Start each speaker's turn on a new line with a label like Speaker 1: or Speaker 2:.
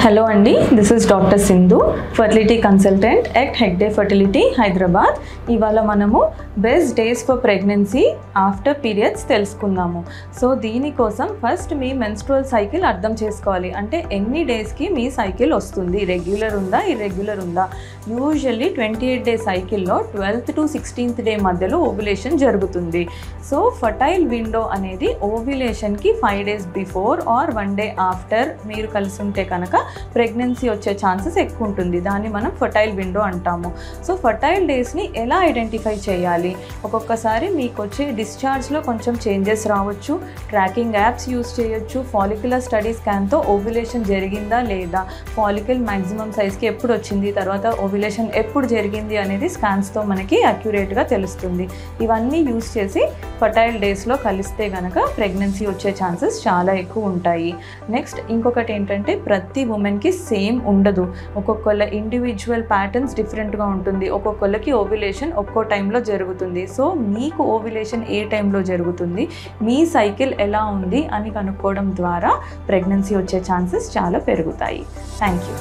Speaker 1: Hello అండి, this is doctor Sindhu, fertility consultant at Hegde fertility Hyderabad. ఇవాళ మనము best days for pregnancy after periods తెలుసుకుందాము. So దీనికోసం ఫస్ట్ మీ మెన్స్ట్రువల్ సైకిల్ అర్థం చేసుకోవాలి. అంటే ఎన్ని డేస్కి మీ సైకిల్ వస్తుంది, రెగ్యులర్ ఉందా ఇర్రెగ్యులర్ ఉందా. యూజువల్లీ 28 డే సైకిల్లో 12th to 16th డే మధ్యలో ఓవ్యులేషన్ జరుగుతుంది. సో ఫర్టైల్ విండో అనేది ఓవ్యులేషన్కి 5 days before or 1 day after మీరు కలిసి ఉంటే కనుక ప్రెగ్నెన్సీ వచ్చే ఛాన్సెస్ ఎక్కువ ఉంటుంది. దాన్ని మనం ఫర్టైల్ విండో అంటాము. సో ఫర్టైల్ డేస్ని ఎలా ఐడెంటిఫై చేయాలి? ఒక్కొక్కసారి మీకు వచ్చే డిశ్చార్జ్లో కొంచెం చేంజెస్ రావచ్చు. ట్రాకింగ్ యాప్స్ యూస్ చేయొచ్చు. ఫాలిక్యులర్ స్టడీ స్కాన్తో ఓవ్యులేషన్ జరిగిందా లేదా, ఫాలికల్ మ్యాక్సిమం సైజ్కి ఎప్పుడు వచ్చింది, తర్వాత ఓవ్యులేషన్ ఎప్పుడు జరిగింది అనేది స్కాన్స్తో మనకి అక్యురేట్గా తెలుస్తుంది. ఇవన్నీ యూస్ చేసి ఫర్టైల్ డేస్లో కలిస్తే కనుక ప్రెగ్నెన్సీ వచ్చే ఛాన్సెస్ చాలా ఎక్కువ ఉంటాయి. నెక్స్ట్ ఇంకొకటి ఏంటంటే, ప్రతి ఉమెన్కి సేమ్ ఉండదు. ఒక్కొక్కళ్ళ ఇండివిజువల్ ప్యాటర్న్స్ డిఫరెంట్గా ఉంటుంది. ఒక్కొక్కళ్ళకి ఓవ్యులేషన్ ఒక్కో టైంలో జరుగుతుంది. సో మీకు ఓవ్యులేషన్ ఏ టైంలో జరుగుతుంది, మీ సైకిల్ ఎలా ఉంది అని కనుక్కోవడం ద్వారా ప్రెగ్నెన్సీ వచ్చే ఛాన్సెస్ చాలా పెరుగుతాయి. Thank you.